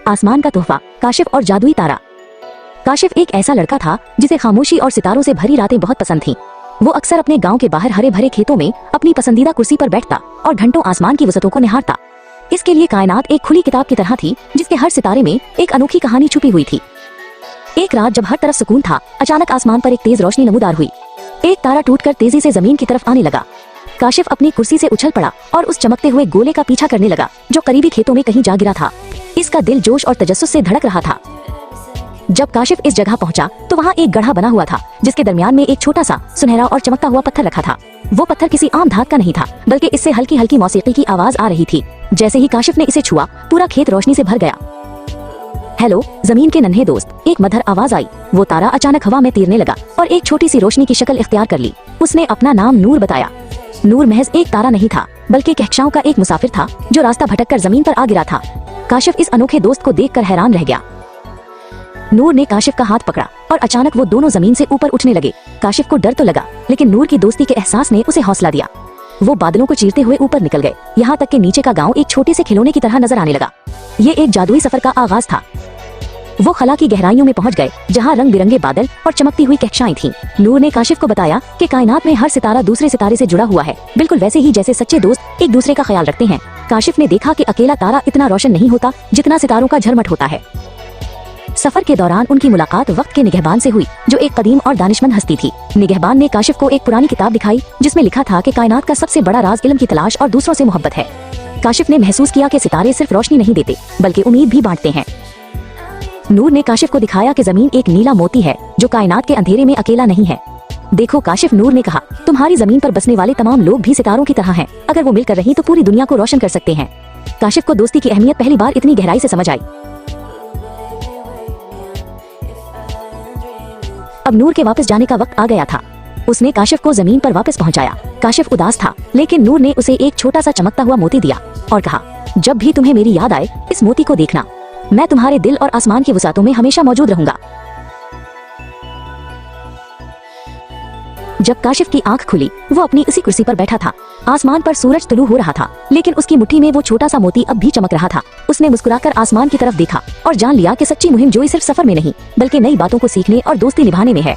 आसमान का तोहफा, काशिफ और जादुई तारा। काशिफ एक ऐसा लड़का था जिसे खामोशी और सितारों से भरी रातें बहुत पसंद थीं। वो अक्सर अपने गांव के बाहर हरे भरे खेतों में अपनी पसंदीदा कुर्सी पर बैठता और घंटों आसमान की वसतों को निहारता। इसके लिए कायनात एक खुली किताब की तरह थी जिसके हर सितारे में एक अनोखी कहानी छुपी हुई थी। एक रात जब हर तरफ सुकून था, अचानक आसमान पर एक तेज रोशनी नमूदार हुई। एक तारा टूटकर तेजी से जमीन की तरफ आने लगा। काशिफ अपनी कुर्सी से उछल पड़ा और उस चमकते हुए गोले का पीछा करने लगा जो करीबी खेतों में कहीं जा गिरा था। इसका दिल जोश और तजस्सुस से धड़क रहा था। जब काशिफ इस जगह पहुंचा तो वहाँ एक गड्ढा बना हुआ था जिसके दरमियान में एक छोटा सा सुनहरा और चमकता हुआ पत्थर रखा था। वो पत्थर किसी आम धात का नहीं था, बल्कि इससे हल्की हल्की मौसीकी की आवाज आ रही थी। जैसे ही काशिफ ने इसे छुआ, पूरा खेत रोशनी से भर गया। हेलो जमीन के नन्हे दोस्त, एक मधुर आवाज आई। वो तारा अचानक हवा में तैरने लगा और एक छोटी सी रोशनी की शक्ल इख्तियार कर ली। उसने अपना नाम नूर बताया। नूर महज एक तारा नहीं था, बल्कि कहकशाओं का एक मुसाफिर था जो रास्ता भटककर जमीन पर आ गिरा था। काशिफ इस अनोखे दोस्त को देखकर हैरान रह गया। नूर ने काशिफ का हाथ पकड़ा और अचानक वो दोनों जमीन से ऊपर उठने लगे। काशिफ को डर तो लगा, लेकिन नूर की दोस्ती के एहसास ने उसे हौसला दिया। वो बादलों को चीरते हुए ऊपर निकल गए, यहाँ तक कि नीचे का गांव एक छोटे से खिलौने की तरह नजर आने लगा। ये एक जादुई सफर का आगाज था। वो खला की गहराइयों में पहुंच गए जहाँ रंग बिरंगे बादल और चमकती हुई कहकशाएं थीं। नूर ने काशिफ को बताया कि कायनात में हर सितारा दूसरे सितारे से जुड़ा हुआ है, बिल्कुल वैसे ही जैसे सच्चे दोस्त एक दूसरे का ख्याल रखते हैं। काशिफ ने देखा कि अकेला तारा इतना रोशन नहीं होता जितना सितारों का झरमट होता है। सफर के दौरान उनकी मुलाकात वक्त के निगहबान से हुई जो एक कदीम और दानिशमंद हस्ती थी। निगहबान ने काशिफ को एक पुरानी किताब दिखाई जिसमें लिखा था कि कायनात का सबसे बड़ा राज इल्म की तलाश और दूसरों से मोहब्बत है। काशिफ ने महसूस किया कि सितारे सिर्फ रोशनी नहीं देते बल्कि उम्मीद भी बांटते हैं। नूर ने काशिफ को दिखाया कि जमीन एक नीला मोती है जो कायनात के अंधेरे में अकेला नहीं है। देखो काशिफ, नूर ने कहा, तुम्हारी जमीन पर बसने वाले तमाम लोग भी सितारों की तरह हैं। अगर वो मिलकर रहीं तो पूरी दुनिया को रोशन कर सकते हैं। काशिफ को दोस्ती की अहमियत पहली बार इतनी गहराई से समझ आई। अब नूर के वापस जाने का वक्त आ गया था। उसने काशिफ को जमीन पर वापस पहुंचाया। काशिफ उदास था, लेकिन नूर ने उसे एक छोटा सा चमकता हुआ मोती दिया और कहा, जब भी तुम्हें मेरी याद आए इस मोती को देखना। मैं तुम्हारे दिल और आसमान की वसातों में हमेशा मौजूद रहूंगा। जब काशिफ की आंख खुली, वो अपनी उसी कुर्सी पर बैठा था। आसमान पर सूरज तुलू हो रहा था, लेकिन उसकी मुट्ठी में वो छोटा सा मोती अब भी चमक रहा था। उसने मुस्कुराकर आसमान की तरफ देखा और जान लिया कि सच्ची मुहिम जोई सिर्फ सफर में नहीं, बल्कि नई बातों को सीखने और दोस्ती निभाने में है।